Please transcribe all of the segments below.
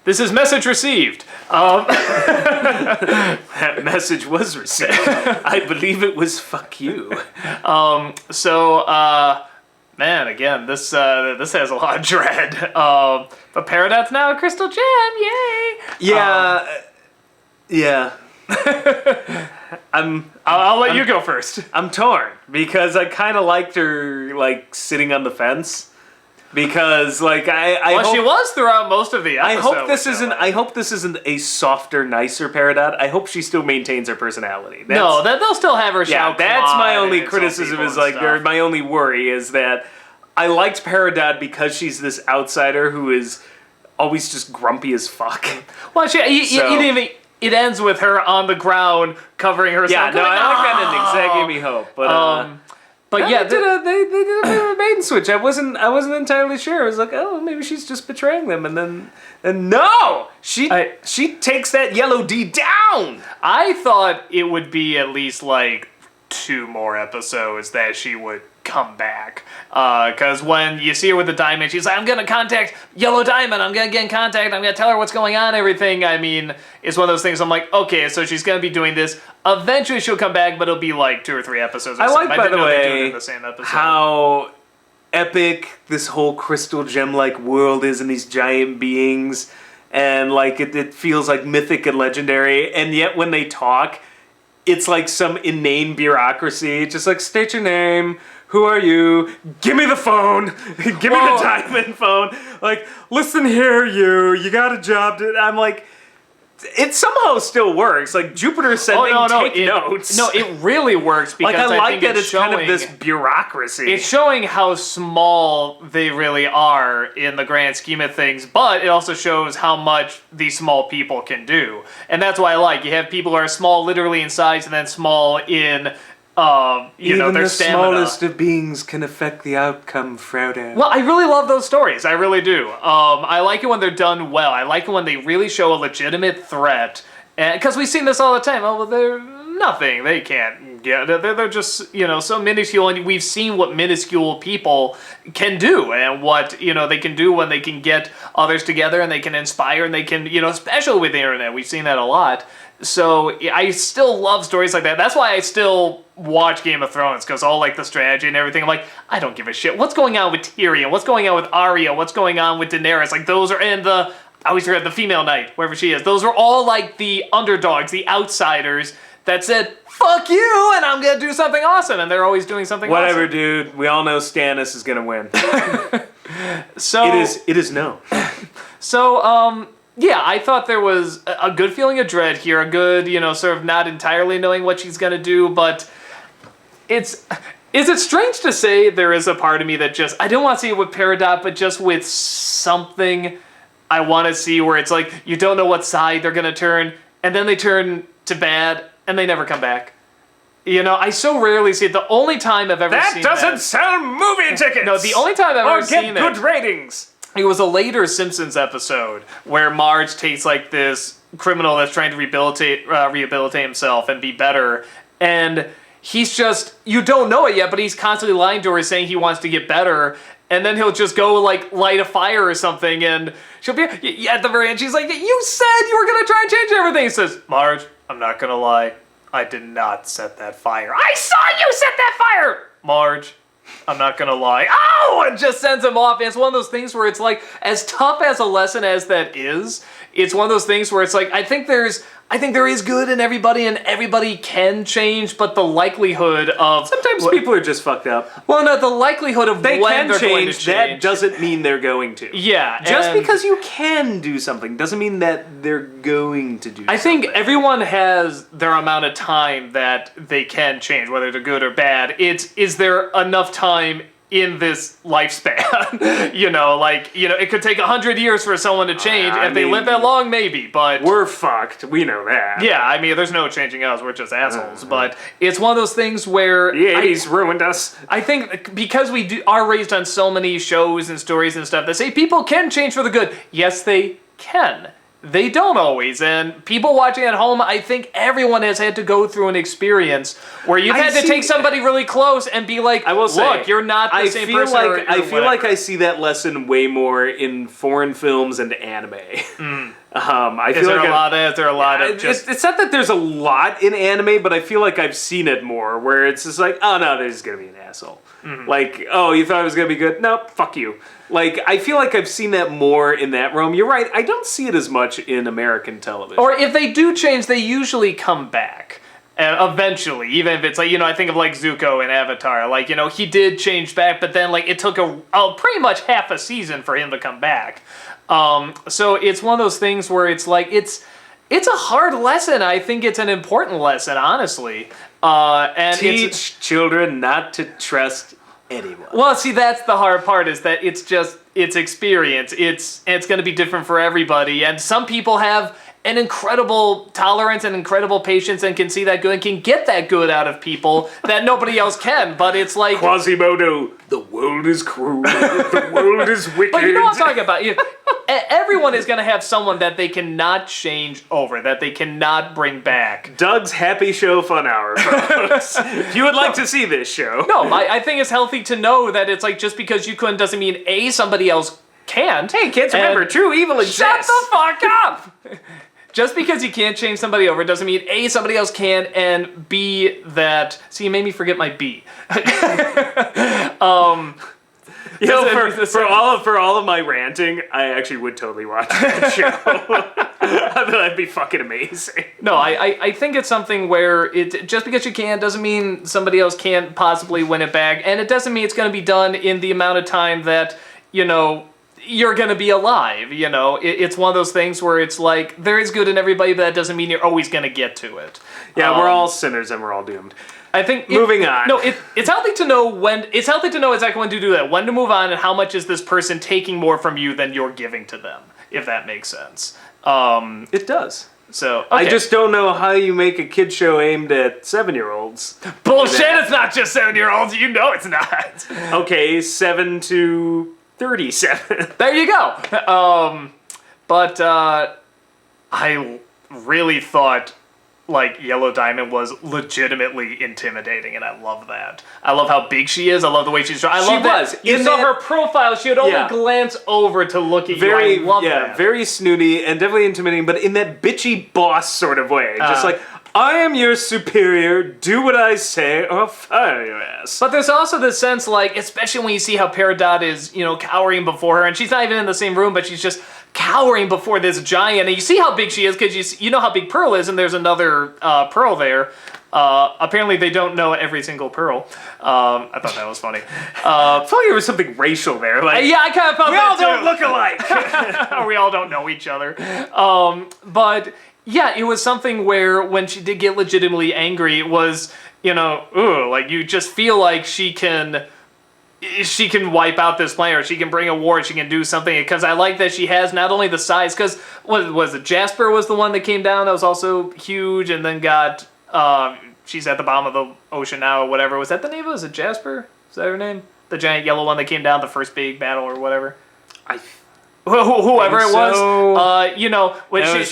This is message received. That message was received. I believe it was fuck you. Man, again, this has a lot of dread. But Peridot's now a crystal gem, yay! Yeah. I'll let you go first. I'm torn because I kind of liked her like sitting on the fence. Because she was throughout most of the episode. I hope this isn't a softer, nicer Peridot. I hope she still maintains her personality. They'll still have her shout. Yeah, that's my only criticism or my only worry is that I liked Peridot because she's this outsider who is always just grumpy as fuck. Well, it ends with her on the ground covering herself. Yeah, no, I like that ending. So that gave me hope. But yeah, they did a maiden switch. I wasn't entirely sure. I was like, oh, maybe she's just betraying them, and no, she takes that yellow D down. I thought it would be at least like 2 more episodes that she would come back. Because when you see her with the diamond, she's like, I'm going to contact Yellow Diamond. I'm going to get in contact. I'm going to tell her what's going on, everything. I mean, it's one of those things I'm like, okay, so she's going to be doing this. Eventually she'll come back, but it'll be like 2 or 3 episodes. I like, by the way, the same episode. How epic this whole crystal gem-like world is and these giant beings. And like it feels like mythic and legendary. And yet when they talk, it's like some inane bureaucracy. Just like, state your name. Who are you? Give me the phone. Give me the diamond phone. Like, listen here, you got a job. I'm like, it somehow still works. Like, Jupiter said, take notes. No, it really works because I like that it's showing, kind of this bureaucracy. It's showing how small they really are in the grand scheme of things, but it also shows how much these small people can do. And that's why I like, you have people who are small literally in size and then small in... Even their the stamina. smallest of beings can affect the outcome, Frodo. Well, I really love those stories. I really do. I like it when they're done well. I like it when they really show a legitimate threat. Because we've seen this all the time. Oh, well, they're nothing. They can't get... They're just, so minuscule. And we've seen what minuscule people can do. And what, they can do when they can get others together and they can inspire and they can, especially with the internet. We've seen that a lot. So I still love stories like that. That's why I still watch Game of Thrones, because all like the strategy and everything, I'm like, I don't give a shit. What's going on with Tyrion? What's going on with Arya? What's going on with Daenerys? Like those are, and I always forget the female knight, wherever she is. Those are all like the underdogs, the outsiders that said, fuck you, and I'm gonna do something awesome. And they're always doing something Whatever, awesome. dude. We all know Stannis is gonna win. So it is no. So, yeah, I thought there was a good feeling of dread here, a good, sort of not entirely knowing what she's going to do, but is it strange to say there is a part of me that just, I don't want to see it with Peridot, but just with something I want to see where it's like, you don't know what side they're going to turn, and then they turn to bad, and they never come back. I so rarely see it. The only time I've ever seen that... That doesn't sell movie tickets! No, the only time I've ever seen that... Or get good ratings! It was a later Simpsons episode where Marge takes like this criminal that's trying to rehabilitate himself and be better, and he's just, you don't know it yet, but he's constantly lying to her saying he wants to get better, and then he'll just go like light a fire or something, and she'll be at the very end, she's like, you said you were gonna try and change everything. He says, Marge, I'm not gonna lie, I did not set that fire. I saw you set that fire! Marge, I'm not gonna lie. Oh! It just sends him off. And it's one of those things where it's like, as tough as a lesson as that is, it's one of those things where it's like, I think there is good in everybody and everybody can change, but the likelihood of... Sometimes people are just fucked up. Well, no, the likelihood of they when they're going to change, change... that doesn't mean they're going to. Yeah. Just because you can do something doesn't mean that they're going to do something. I think everyone has their amount of time that they can change, whether they're good or bad. Is there enough time in this lifespan? It could take 100 years for someone to change. If they live that long, maybe, but... We're fucked. We know that. Yeah, I mean, there's no changing us. We're just assholes. But it's one of those things where... The 80s ruined us. I think because we are raised on so many shows and stories and stuff that say people can change for the good. Yes, they can. They don't always, and people watching at home, I think everyone has had to go through an experience where you've had to take somebody really close and be like, I will say, look, you're not the same person. I feel like I see that lesson way more in foreign films and anime. I feel Is there a lot of just... It's not that there's a lot in anime, but I feel like I've seen it more, where it's just like, oh no, there's gonna be an asshole. Like, oh, you thought it was gonna be good? Nope, fuck you. Like, I feel like I've seen that more in that realm. You're right, I don't see it as much in American television. Or if they do change, they usually come back. Eventually, even if it's like, I think of like Zuko in Avatar. Like, he did change back, but then like it took a pretty much half a season for him to come back. So it's one of those things where it's like, it's a hard lesson. I think it's an important lesson, honestly. And teach children not to trust anyone. Well, see, that's the hard part, is that it's experience. It's going to be different for everybody. And some people have an incredible tolerance and incredible patience and can see that good and can get that good out of people that nobody else can. But it's like... Quasimodo, the world is cruel, the world is wicked. But you know what I'm talking about. Everyone is going to have someone that they cannot change over, that they cannot bring back. Doug's Happy Show Fun Hour, folks. If you would like to see this show. No, I think it's healthy to know that it's like, just because you couldn't doesn't mean A, somebody else can't. Hey, kids, remember, true evil exists. Shut the fuck up! Just because you can't change somebody over doesn't mean A, somebody else can, and B, that... See, you made me forget my B. For all of my ranting, I actually would totally watch that show. That'd be fucking amazing. No, I think it's something where just because you can doesn't mean somebody else can't possibly win it back, and it doesn't mean it's going to be done in the amount of time that, you're going to be alive. It's one of those things where it's like, there is good in everybody, but that doesn't mean you're always going to get to it. Yeah, we're all sinners and we're all doomed. I think... Moving on. No, it's healthy to know when... It's healthy to know exactly when to do that. When to move on, and how much is this person taking more from you than you're giving to them, if that makes sense. It does. So, okay. I just don't know how you make a kid show aimed at 7-year-olds. Bullshit, it's not just 7-year-olds. You know it's not. Okay, 7 to 37. There you go. But I really thought... like, Yellow Diamond was legitimately intimidating, and I love that. I love how big she is. I love the way she's... I love that. You saw her profile. She would only glance over to look at you. I love that. Very snooty and definitely intimidating, but in that bitchy boss sort of way. Just like, I am your superior, do what I say, or I'll fire your ass. But there's also this sense, like, especially when you see how Peridot is, cowering before her, and she's not even in the same room, but she's just cowering before this giant, and you see how big she is, because you know how big Pearl is, and there's another Pearl there. Apparently they don't know every single Pearl. I thought that was funny. I felt like there was something racial there. Like, yeah, I kind of felt that too. We all don't look alike. We all don't know each other. But... yeah, it was something where when she did get legitimately angry, it was, like you just feel like she can wipe out this planet, or she can bring a war, she can do something, because I like that she has not only the size, because, was it Jasper was the one that came down that was also huge, and then got, she's at the bottom of the ocean now, or whatever. Was that the name of it? Was it Jasper? Is that her name? The giant yellow one that came down, the first big battle, or whatever? Whoever it was,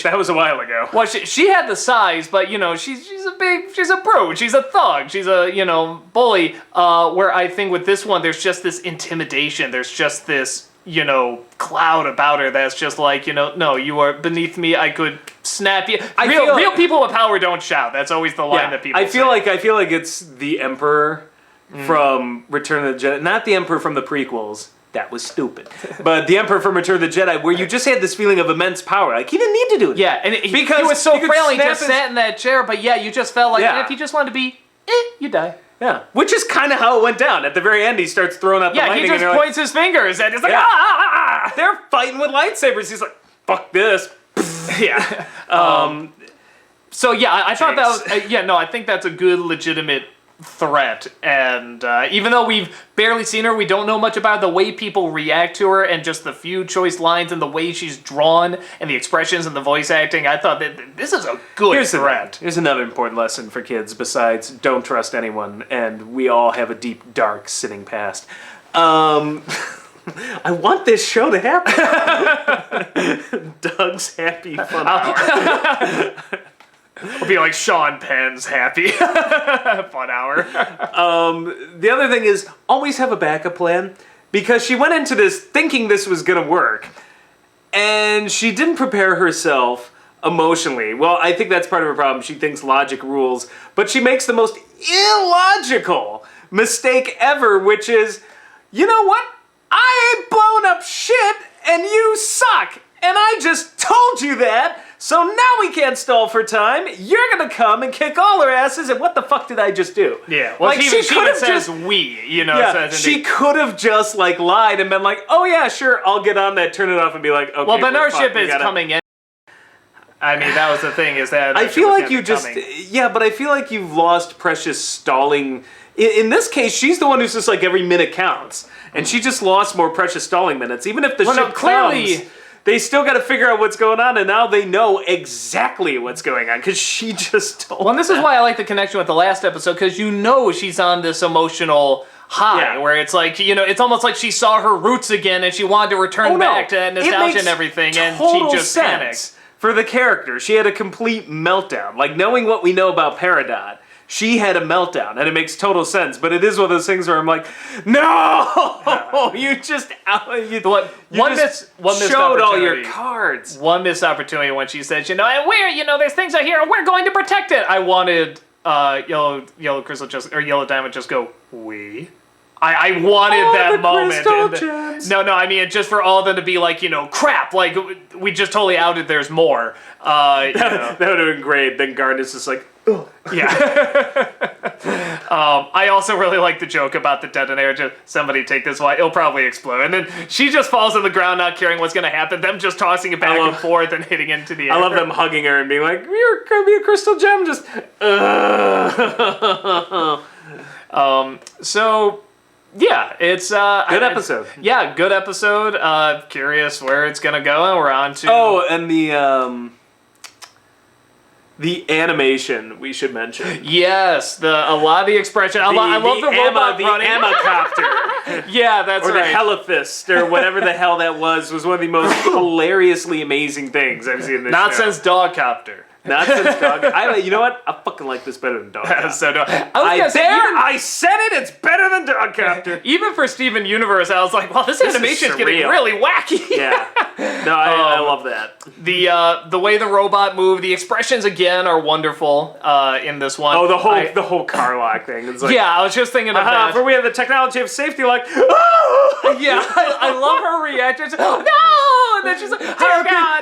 that was a while ago. Well, she had the size, but she's a brute, she's a thug, she's a bully. Where I think with this one, there's just this intimidation, there's just this cloud about her that's just like, no, you are beneath me. I could snap you. Real people with power don't shout. That's always the line that people. I feel like it's the Emperor from Return of the Jedi, not the Emperor from the prequels. That was stupid. But the Emperor from Return of the Jedi, where you just had this feeling of immense power. Like, he didn't need to do it. Yeah, and he was so frail, he just sat in that chair, but you just felt like if he just wanted to be, you die. Yeah. Which is kind of how it went down. At the very end, he starts throwing out the lightning. Yeah, he just points his fingers, and it's like, ah! They're fighting with lightsabers. He's like, fuck this. Yeah. So, I thought that was, I think that's a good, legitimate threat, and even though we've barely seen her, we don't know much about the way people react to her, and just the few choice lines and the way she's drawn and the expressions and the voice acting. I thought that this is a good threat. Here's another important lesson for kids besides don't trust anyone, and we all have a deep dark sitting past. I want this show to happen. Doug's happy fun hour. It'll be like Sean Penn's happy fun hour. The other thing is always have a backup plan, because she went into this thinking this was gonna work, and she didn't prepare herself emotionally. Well, I think that's part of her problem. She thinks logic rules, but she makes the most illogical mistake ever, which is, you know what? I ain't blown up shit, and you suck. And I just told you that, so now we can't stall for time. You're gonna come and kick all our asses, and what the fuck did I just do? Yeah, well, she even says we, you know. Yeah, she could have just, like, lied and been like, oh yeah, sure, I'll get on that, turn it off, and be like, okay, well, but our ship is coming in. I mean, that was the thing, is that... I feel like you just... Yeah, but I feel like you've lost precious stalling... In this case, she's the one who's just like, every minute counts. And she just lost more precious stalling minutes. Even if the ship comes, they still got to figure out what's going on, and now they know exactly what's going on, because she just told Well, and this is why I like the connection with the last episode, because you know she's on this emotional high, where it's like, you know, it's almost like she saw her roots again, and she wanted to return back to that nostalgia and everything, and she just panicked. For the character, she had a complete meltdown. Like, knowing what we know about Peridot, she had a meltdown, and it makes total sense. But it is one of those things where I'm like, no, you just showed all your cards. One missed opportunity when she said, you know, and there's things out here, and we're going to protect it. I wanted Yellow Diamond just go, we. I wanted that moment. No, I mean, just for all of them to be like, you know, crap, like, we just totally outed there's more. That would have been great. Then Garnet's just like, ugh. Yeah. I also really like the joke about the detonator. Just, somebody take this one, it'll probably explode. And then she just falls on the ground, not caring what's going to happen. Them just tossing it back and forth and hitting into the air. I love them hugging her and being like, you're going to be a crystal gem, just... So... Yeah, it's good episode. Good episode. Curious where it's gonna go, and we're on to. Oh, and the animation we should mention. Yes, a lot of the expression. I love the robot running. The Ammacopter. Yeah, that's right. Or the Heliphist, or whatever the hell that was one of the most hilariously amazing things I've seen in this show. Not since Dogcopter. Not since Dog. You know what? I fucking like this better than Dogcopter. So I said it. It's better than Dogcopter. Even for Steven Universe, I was like, "Well, this animation is getting really wacky." Yeah. No, I love that. The way the robot moved, the expressions again are wonderful in this one. Oh, the whole car lock thing. It's like, I was just thinking of that. For we have the technology of safety lock. Oh! Yeah, I love her reaction. Oh no! And then she's like,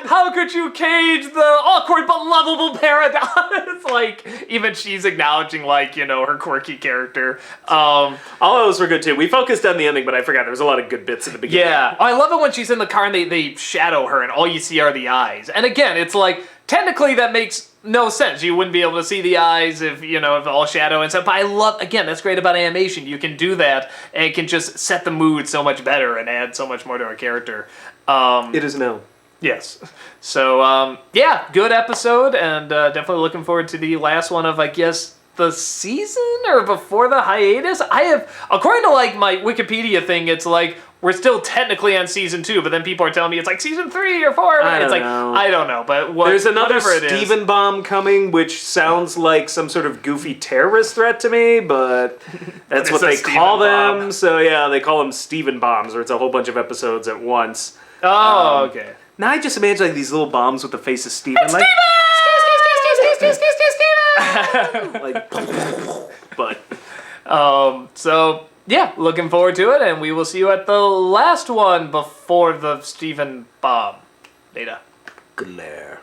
how could you cage the awkward but lovable Peridot? It's like, even she's acknowledging, like, you know, her quirky character. All those were good too. We focused on the ending, but I forgot there was a lot of good bits in the beginning. Yeah. I love it when she's in the car and they shadow her and all you see are the eyes. And again, it's like, technically that makes no sense. You wouldn't be able to see the eyes if all shadow and stuff. But I love, again, that's great about animation. You can do that and it can just set the mood so much better and add so much more to a character. It is now. Yes. So, good episode, and definitely looking forward to the last one of, I guess, the season, or before the hiatus. According to, like, my Wikipedia thing, it's like, we're still technically on season 2, but then people are telling me it's like season 3 or 4. I don't know, but there's another Steven bomb coming, which sounds like some sort of goofy terrorist threat to me, but that's what they call them. So, yeah, they call them Steven bombs, where it's a whole bunch of episodes at once. Oh, okay. Now I just imagine like these little bombs with the face of Steven. It's like, Steven! So, yeah, looking forward to it, and we will see you at the last one before the Steven bomb. Later. Glare.